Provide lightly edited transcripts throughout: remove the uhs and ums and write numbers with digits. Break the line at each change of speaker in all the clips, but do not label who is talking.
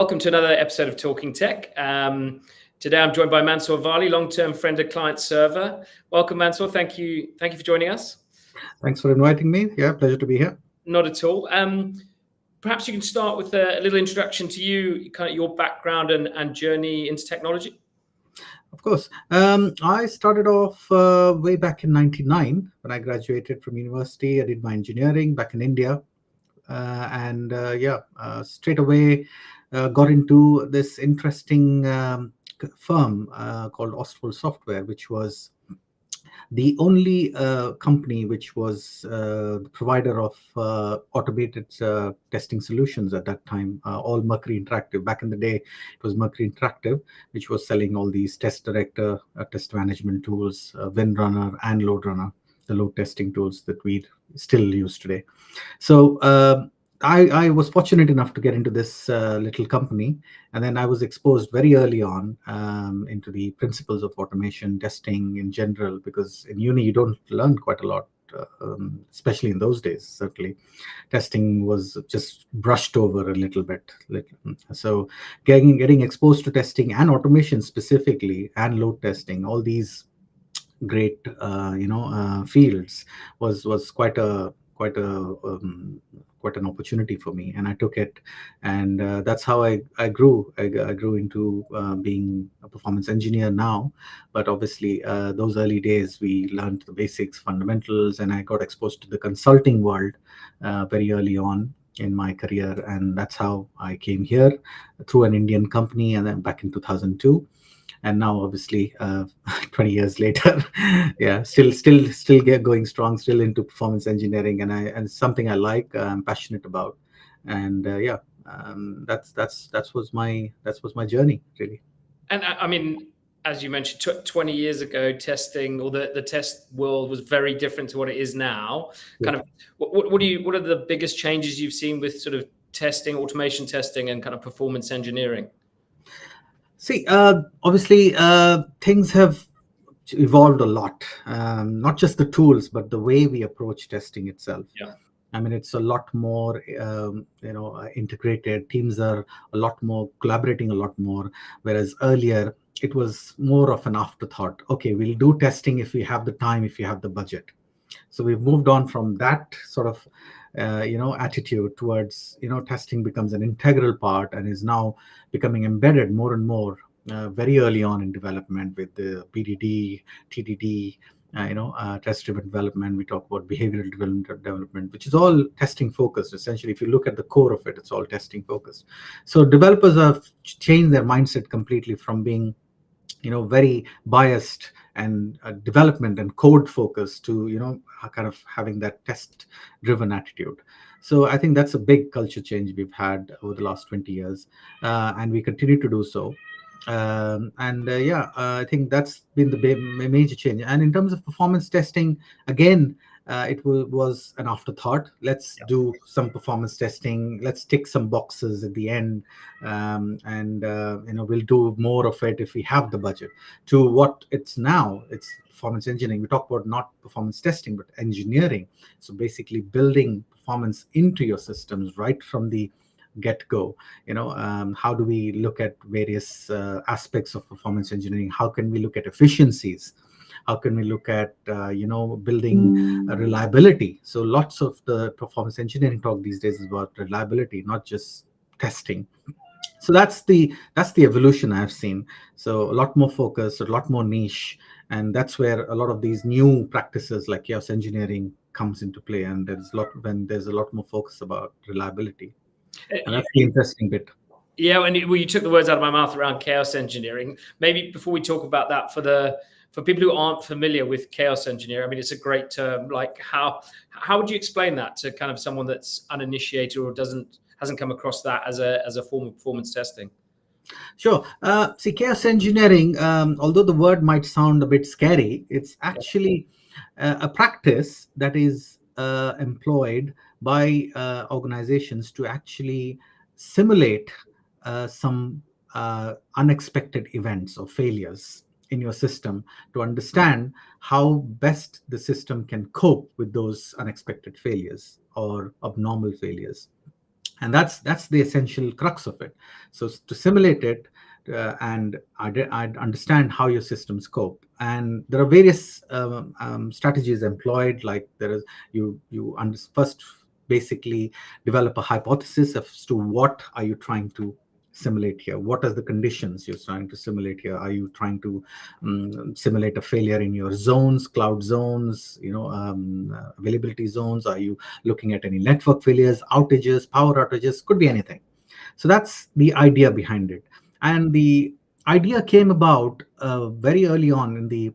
Welcome to another episode of Talking Tech. Today I'm joined by Mansoor Vali, long-term friend of client server. Welcome, Mansoor. Thank you for joining us.
Thanks for inviting me. Yeah, pleasure to be here.
Not at all. Perhaps you can start with a little introduction to you, kind of your background and journey into technology.
Of course. I started off way back in '99 when I graduated from university. I did my engineering back in India. Straight away got into this interesting firm called Ostful Software, which was the only company which was the provider of automated testing solutions at that time, all Mercury Interactive. Back in the day, it was Mercury Interactive, which was selling all these test director, test management tools, WinRunner and LoadRunner, the load testing tools that we still use today. So I was fortunate enough to get into this little company, and then I was exposed very early on into the principles of automation testing in general, because in uni you don't learn quite a lot, especially in those days. Certainly, testing was just brushed over a little bit. So getting exposed to testing and automation specifically, and load testing, all these great fields was quite an opportunity for me, and I took it, and that's how I grew. I grew into being a performance engineer now, but obviously those early days we learned the basics, fundamentals, and I got exposed to the consulting world very early on in my career, and that's how I came here through an Indian company, and then back in 2002. And now obviously 20 years later, yeah, still get going strong, still into performance engineering, and it's something I like, I'm passionate about. And that was my journey, really.
And I mean, as you mentioned, 20 years ago, testing or the test world was very different to what it is now.
Yeah.
Kind of, what are the biggest changes you've seen with sort of testing, automation testing, and kind of performance engineering?
See, obviously, things have evolved a lot. Not just the tools, but the way we approach testing itself.
Yeah.
I mean, it's a lot more, integrated. Teams are a lot more collaborating, a lot more. Whereas earlier, it was more of an afterthought. Okay, we'll do testing if we have the time, if we have the budget. So we've moved on from that sort of, attitude towards, testing becomes an integral part and is now becoming embedded more and more very early on in development with the BDD, TDD, test-driven development. We talk about behavioral development, which is all testing focused. Essentially, if you look at the core of it, it's all testing focused. So developers have changed their mindset completely from being very biased and development and code focused to kind of having that test driven attitude. So I think that's a big culture change we've had over the last 20 years, and we continue to do so. I think that's been the major change. And in terms of performance testing, again, it was an afterthought. Let's do some performance testing. Let's tick some boxes at the end, we'll do more of it if we have the budget. To what it's now, it's performance engineering. We talk about not performance testing, but engineering. So basically, building performance into your systems right from the get-go. How do we look at various aspects of performance engineering? How can we look at efficiencies? How can we look at building reliability? So lots of the performance engineering talk these days is about reliability, not just testing. So that's the evolution I've seen. So a lot more focus, a lot more niche, and that's where a lot of these new practices like chaos engineering comes into play. And there's a lot more focus about reliability. And that's the interesting bit.
Yeah, and you took the words out of my mouth around chaos engineering. Maybe before we talk about that, for people who aren't familiar with chaos engineering, I mean, it's a great term. Like, how would you explain that to kind of someone that's uninitiated or hasn't come across that as a form of performance testing?
Sure. See, chaos engineering, although the word might sound a bit scary, it's actually a practice that is employed by organizations to actually simulate some unexpected events or failures in your system, to understand how best the system can cope with those unexpected failures or abnormal failures. and that's the essential crux of it. So to simulate it, and I'd understand how your systems cope, and there are various strategies employed. Like there is, first basically develop a hypothesis as to what are you trying to simulate here. What are the conditions you're trying to simulate here? Are you trying to simulate a failure in your zones, cloud zones, availability zones? Are you looking at any network failures, outages, power outages? Could be anything. So that's the idea behind it. And the idea came about very early on in the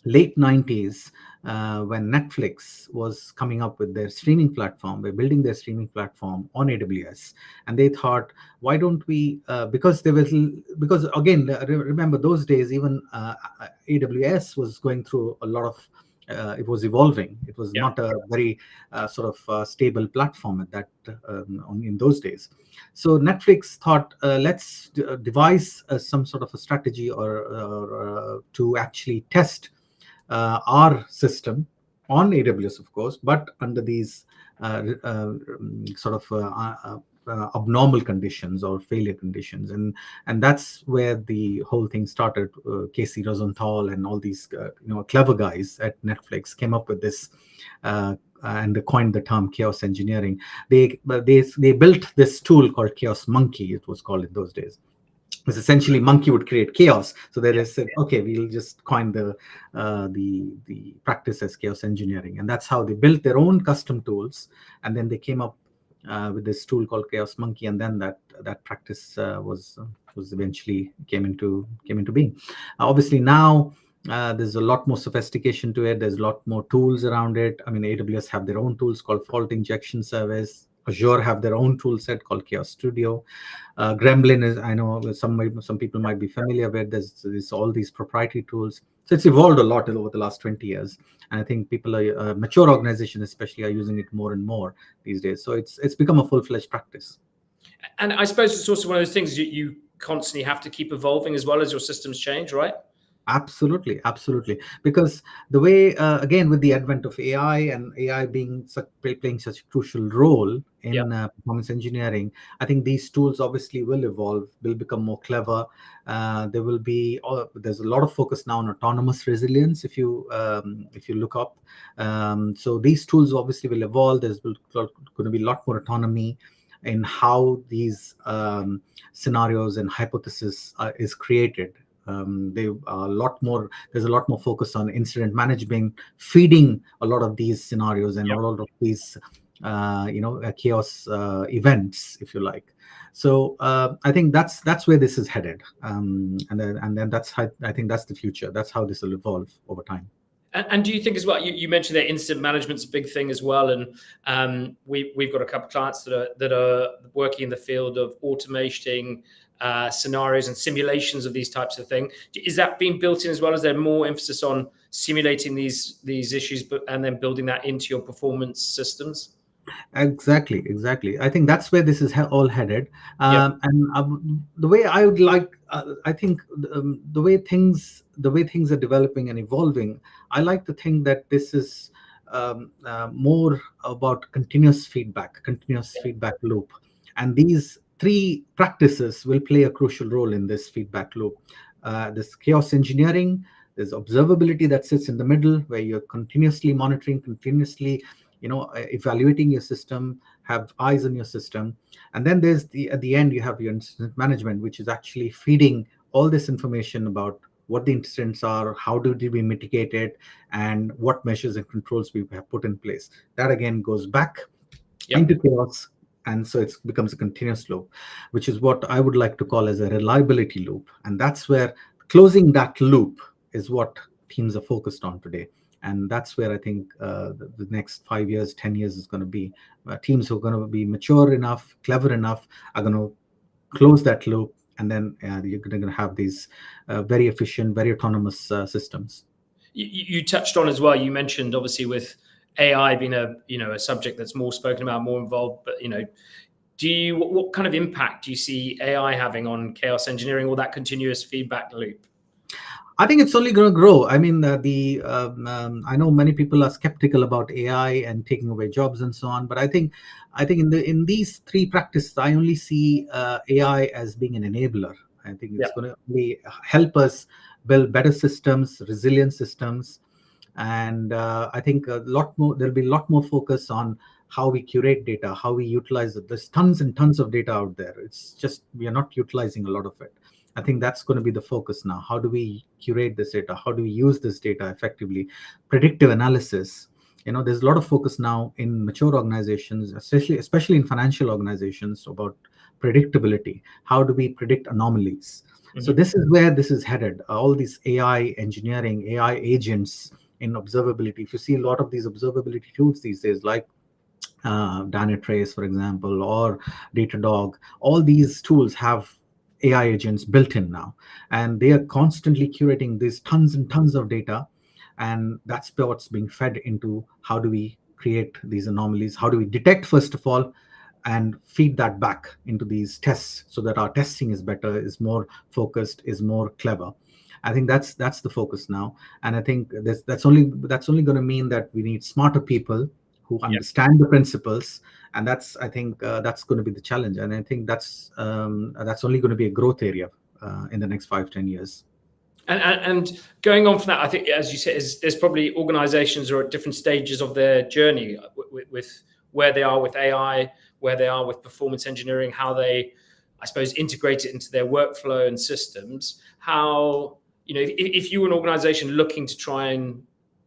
late 90s, when Netflix was coming up with their streaming platform. They're building their streaming platform on AWS, and they thought, why don't we? Because again, remember those days, even AWS was going through a lot of. It was evolving. It was
Yeah.
not a very stable platform at that in those days. So Netflix thought, let's devise some sort of a strategy or to actually test our system on AWS, of course, but under these abnormal conditions or failure conditions, and that's where the whole thing started. Casey Rosenthal and all these clever guys at Netflix came up with this. And they coined the term chaos engineering. They built this tool called Chaos Monkey. It was called in those days. It's essentially monkey would create chaos. So they said, okay, we'll just coin the practice as chaos engineering, and that's how they built their own custom tools. And then they came up with this tool called Chaos Monkey, and then that practice was eventually came into being. Obviously now. There's a lot more sophistication to it. There's a lot more tools around it. I mean, AWS have their own tools called Fault Injection Service. Azure have their own tool set called Chaos Studio. Gremlin is, I know some people might be familiar with. There's all these proprietary tools. So it's evolved a lot over the last 20 years, and I think people are mature organizations especially are using it more and more these days. So it's become a full-fledged practice.
And I suppose it's also one of those things you constantly have to keep evolving as well as your systems change, right?
Absolutely, absolutely. Because the way, again, with the advent of AI and AI playing such a crucial role
Yeah.
in performance engineering, I think these tools obviously will evolve, will become more clever. There's a lot of focus now on autonomous resilience. If you look up, so these tools obviously will evolve. There's going to be a lot more autonomy in how these scenarios and hypothesis is created. They are a lot more. There's a lot more focus on incident management, feeding a lot of these scenarios and
Yeah.
a lot of these, chaos events, if you like. So I think that's where this is headed, and then that's how I think that's the future. That's how this will evolve over time.
And do you think as well? You mentioned that incident management's a big thing as well, and we've got a couple of clients that are working in the field of automating scenarios and simulations of these types of things. Is that being built in as well? Is there more emphasis on simulating these issues, and then building that into your performance systems?
Exactly. I think that's where this is all headed.
Yeah.
And the way I would like, I think the way things are developing and evolving, I like to think that this is more about continuous feedback loop, and these three practices will play a crucial role in this feedback loop. This chaos engineering, there's observability that sits in the middle, where you're continuously monitoring, continuously evaluating your system, have eyes on your system. And then there's at the end you have your incident management, which is actually feeding all this information about what the incidents are, how did we mitigate it, and what measures and controls we have put in place. That again goes back into chaos, and so it becomes a continuous loop, which is what I would like to call as a reliability loop. And that's where closing that loop is what teams are focused on today. And that's where I think the next 5 years, 10 years is going to be. Teams who are going to be mature enough, clever enough, are going to close that loop, and then you're going to have these very efficient, very autonomous systems.
You touched on as well. You mentioned obviously with AI being a subject that's more spoken about, more involved. But what kind of impact do you see AI having on chaos engineering or that continuous feedback loop?
I think it's only going to grow. I mean, I know many people are skeptical about AI and taking away jobs and so on, but I think in these three practices, I only see AI as being an enabler. I think
Yeah.
it's going to really help us build better systems, resilient systems, and I think a lot more. There'll be a lot more focus on how we curate data, how we utilize it. There's tons and tons of data out there. It's just we are not utilizing a lot of it. I think that's going to be the focus now. How do we curate this data? How do we use this data effectively? Predictive analysis. There's a lot of focus now in mature organizations, especially in financial organizations, about predictability. How do we predict anomalies? So
Mhm.
this is where this is headed. All these AI engineering, AI agents in observability. If you see a lot of these observability tools these days, like Dynatrace, for example, or Datadog, all these tools have AI agents built in now, and they are constantly curating these tons and tons of data, and that's what's being fed into how do we create these anomalies, how do we detect first of all, and feed that back into these tests so that our testing is better, is more focused, is more clever. I think that's the focus now, and I think that's only going to mean that we need smarter people who
Yeah.
understand the principles, and that's I think that's going to be the challenge, and I think that's only going to be a growth area in the next 5-10 years.
And going on from that, I think, as you said, there's probably organizations are at different stages of their journey with where they are with AI, where they are with performance engineering, how they, I suppose, integrate it into their workflow and systems. How, if you were an organization looking to try and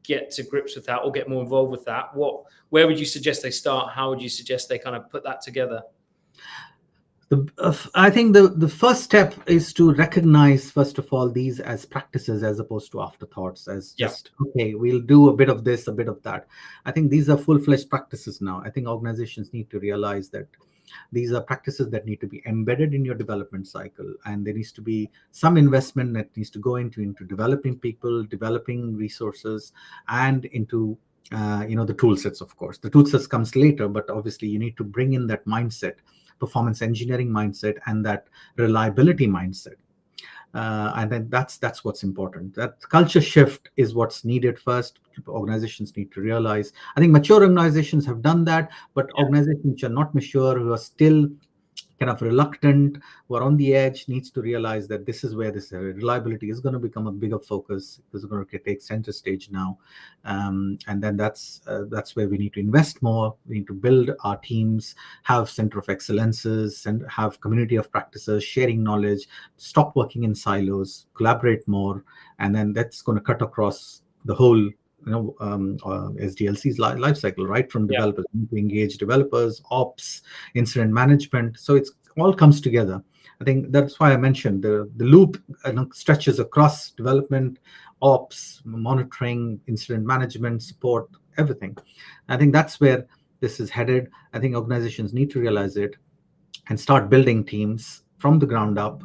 get to grips with that or get more involved with that, where would you suggest they start? How would you suggest they kind of put that together?
I think the first step is to recognize, first of all, these as practices as opposed to afterthoughts, as
Yeah.
just, okay, we'll do a bit of this, a bit of that. I think these are full-fledged practices now. I think organizations need to realize that these are practices that need to be embedded in your development cycle, and there needs to be some investment that needs to go into developing people, developing resources, and into the tool sets. Of course, the tool sets comes later, but obviously you need to bring in that mindset, performance engineering mindset, and that reliability mindset. And then that's what's important. That culture shift is what's needed first. Organizations need to realize. I think mature organizations have done that, but organizations which are not mature, who are still kind of reluctant, who are on the edge, needs to realize that this is where this reliability is going to become a bigger focus. It's going to take center stage now, and then that's where we need to invest more. We need to build our teams, have center of excellences, and have community of practices, sharing knowledge, stop working in silos, collaborate more, and then that's going to cut across the whole SDLC's life cycle, right from
Yeah.
developers. We need to engage developers, ops, incident management. So it's all comes together. I think that's why I mentioned the loop stretches across development, ops, monitoring, incident management, support, everything. I think that's where this is headed. I think organizations need to realize it and start building teams from the ground up,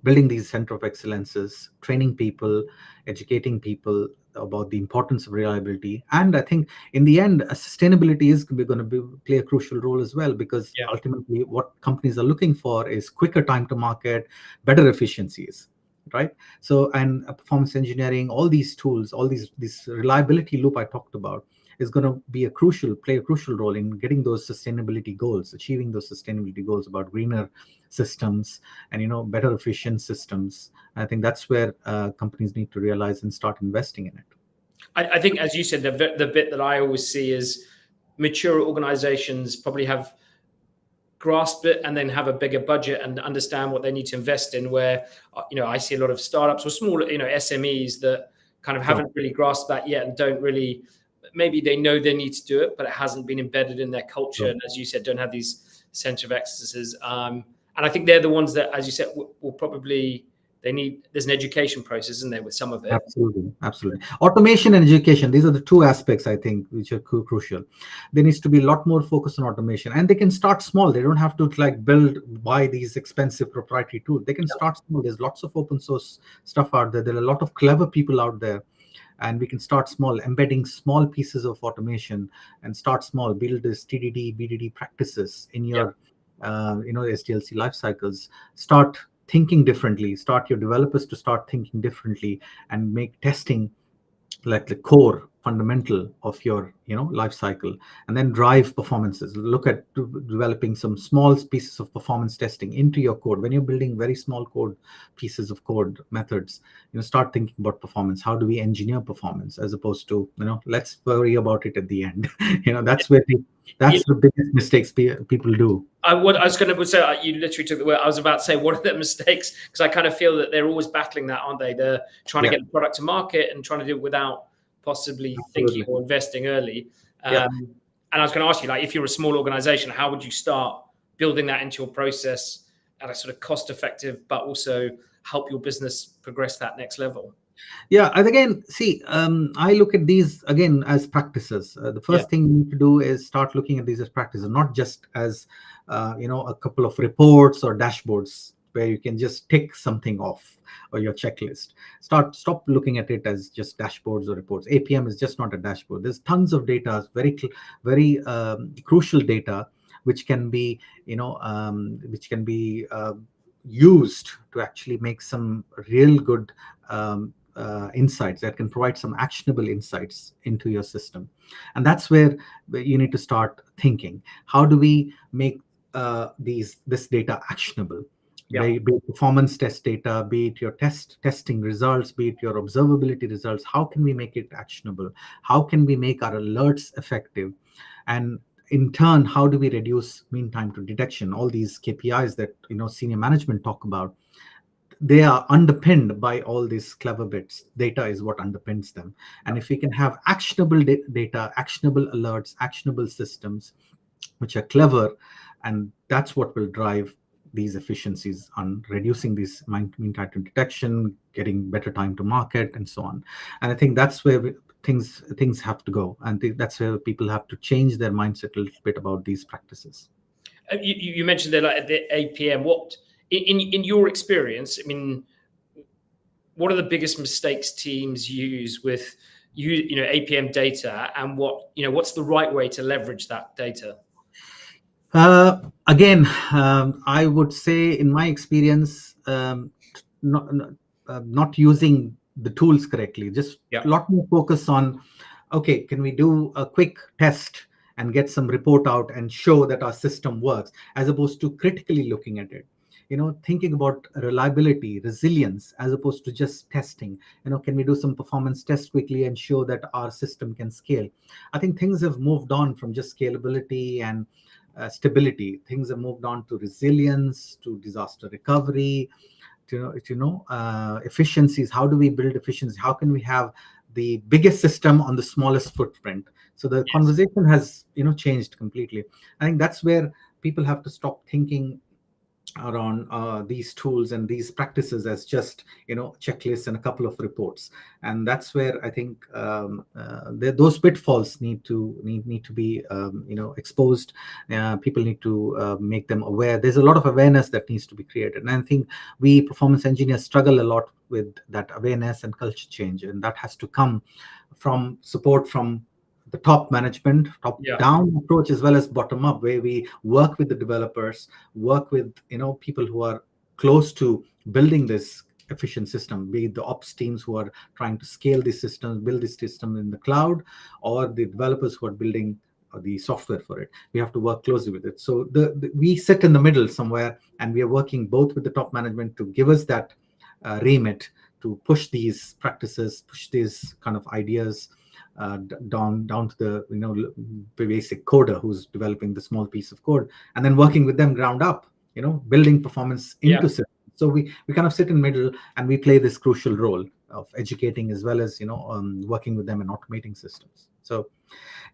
building these center of excellences, training people, educating people about the importance of reliability. And I think in the end, sustainability is going to play a crucial role as well, because
Yeah.
ultimately what companies are looking for is quicker time to market, better efficiencies, right? So, and performance engineering, all these tools, all these this reliability loop I talked about is going to play a crucial role in getting those sustainability goals, achieving those sustainability goals about greener systems and better efficient systems. I think that's where companies need to realize and start investing in it.
I think, as you said, the bit that I always see is mature organizations probably have grasped it and then have a bigger budget and understand what they need to invest in, where I see a lot of startups or small SMEs that kind of haven't really grasped that yet and don't really, maybe they know they need to do it, but it hasn't been embedded in their culture, and as you said, don't have these center of excellences, and I think they're the ones that, as you said, will probably, there's an education process, isn't there, with some of it.
Absolutely. Automation and education, these are the two aspects I think which are crucial. There needs to be a lot more focus on automation, and they can start small. They don't have to buy these expensive proprietary tools. They can start small. There's lots of open source stuff out there. There are a lot of clever people out there, and we can start small, embedding small pieces of automation, and start small, build this TDD, BDD practices in your SDLC life cycles. Start thinking differently, start your developers to start thinking differently, and make testing like the core fundamental of your life cycle, and then drive performances. Look at developing some small pieces of performance testing into your code. When you're building very small code pieces of code methods, start thinking about performance. How do we engineer performance, as opposed to let's worry about it at the end. That's where
Yeah.
that's the biggest mistakes people do.
I was going to say, you literally took the word. I was about to say, what are the mistakes? Because I kind of feel that they're always battling that, aren't they? They're trying to get the product to market and trying to do it without possibly thinking or investing early. And I was going to ask you, like, if you're a small organization, how would you start building that into your process at a sort of cost-effective, but also help your business progress that next level?
Yeah, and again, see, I look at these again as practices. The first thing you need to do is start looking at these as practices, not just as a couple of reports or dashboards where you can just tick something off or your checklist. Stop looking at it as just dashboards or reports. APM is just not a dashboard. There's tons of data, very crucial data, which can be used to actually make some real good insights, that can provide some actionable insights into your system. And that's where you need to start thinking, how do we make this data actionable? Be it performance test data, be it your testing results, be it your observability results. How can we make it actionable? How can we make our alerts effective? And in turn, how do we reduce mean time to detection? All these KPIs that senior management talk about, they are underpinned by all these clever bits. Data is what underpins them. And if we can have actionable data, actionable alerts, actionable systems, which are clever, and that's what will drive these efficiencies on reducing these mean time to detection, getting better time to market, and so on. And I think that's where things have to go. And that's where people have to change their mindset a little bit about these practices.
You mentioned that, like, the APM. What, in your experience, I mean, what are the biggest mistakes teams use with APM data, and what's the right way to leverage that data?
Again, I would say, in my experience, not using the tools correctly. Just a lot more focus on, okay, can we do a quick test and get some report out and show that our system works, as opposed to critically looking at it. Thinking about reliability, resilience, as opposed to just testing. Can we do some performance test quickly and show that our system can scale? I think things have moved on from just scalability and stability. Things have moved on to resilience, to disaster recovery, to efficiencies. How do we build efficiency? How can we have the biggest system on the smallest footprint? So the conversation has changed completely. I think that's where people have to stop thinking around these tools and these practices as just checklists and a couple of reports. And that's where I think those pitfalls need to be exposed. People need to make them aware. There's a lot of awareness that needs to be created, and I think we performance engineers struggle a lot with that awareness and culture change, and that has to come from support from the top management, top down approach, as well as bottom up, where we work with the developers, work with people who are close to building this efficient system, be it the ops teams who are trying to scale these systems, build this system in the cloud, or the developers who are building the software for it. We have to work closely with it. So we sit in the middle somewhere, and we are working both with the top management to give us that remit to push these practices, push these kind of ideas down to the basic coder who's developing the small piece of code, and then working with them ground up, building performance into systems. So we kind of sit in the middle, and we play this crucial role of educating as well as working with them and automating systems. So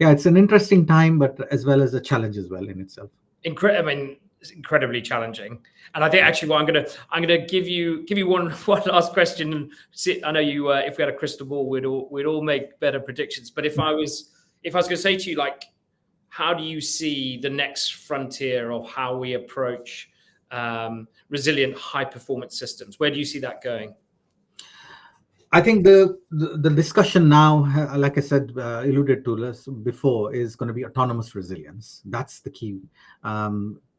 yeah, it's an interesting time, but as well as a challenge as well in itself.
I mean, it's incredibly challenging. And I think actually what I'm gonna give you one last question. I know you if we had a crystal ball, we'd all make better predictions. But if I was gonna say to you, like, how do you see the next frontier of how we approach resilient high performance systems? Where do you see that going?
I think the discussion now, like I said, alluded to this before, is going to be autonomous resilience. That's the key.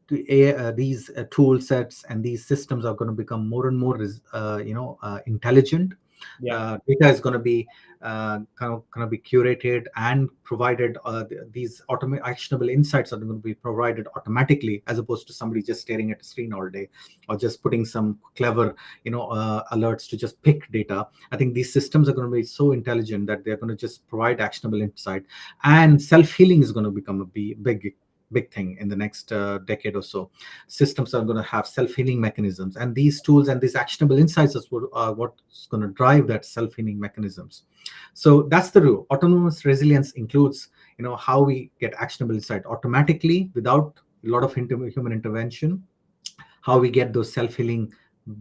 these tool sets and these systems are going to become more and more intelligent.
Yeah.
Data is going to be kind of be curated and provided. These actionable insights are going to be provided automatically, as opposed to somebody just staring at a screen all day, or just putting some clever alerts to just pick data. I think these systems are going to be so intelligent that they're going to just provide actionable insight, and self-healing is going to become a big thing in the next decade or so. Systems are going to have self-healing mechanisms, and these tools and these actionable insights are what's going to drive that self-healing mechanisms. So that's the rule. Autonomous resilience includes how we get actionable insight automatically without a lot of human intervention, how we get those self-healing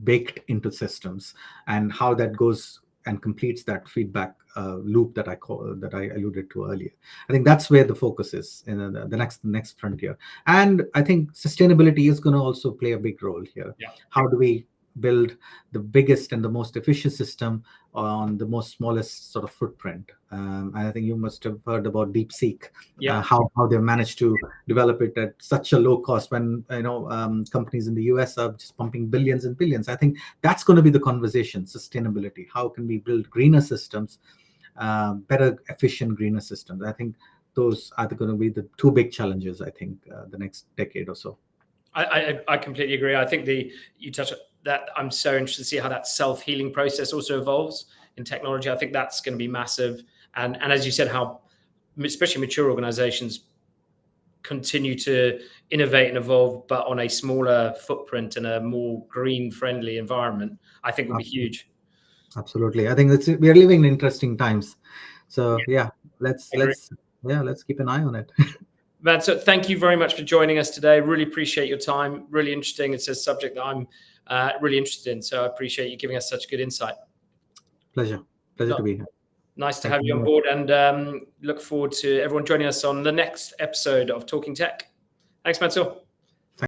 baked into systems, and how that goes and completes that feedback loop that I alluded to earlier. I think that's where the focus is in the next frontier. And I think sustainability is going to also play a big role here.
Yeah.
How do we build the biggest and the most efficient system on the most smallest sort of footprint? I think you must have heard about DeepSeek.
Yeah.
How they managed to develop it at such a low cost, when companies in the US are just pumping billions and billions. I think that's going to be the conversation: sustainability. How can we build greener systems, better, efficient, greener systems? I think those are going to be the two big challenges, I think, the next decade or so.
I completely agree. I think you touch on that. I'm so interested to see how that self-healing process also evolves in technology. I think that's going to be massive. And as you said, how especially mature organizations continue to innovate and evolve, but on a smaller footprint and a more green-friendly environment, I think will be huge.
Absolutely. I think we are living in interesting times. So yeah, let's keep an eye on it.
Mansoor, thank you very much for joining us today. Really appreciate your time. Really interesting. It's a subject that I'm really interested in. So I appreciate you giving us such good insight.
Pleasure to be here.
Nice to have you on board, and look forward to everyone joining us on the next episode of Talking Tech. Thanks, Mansoor.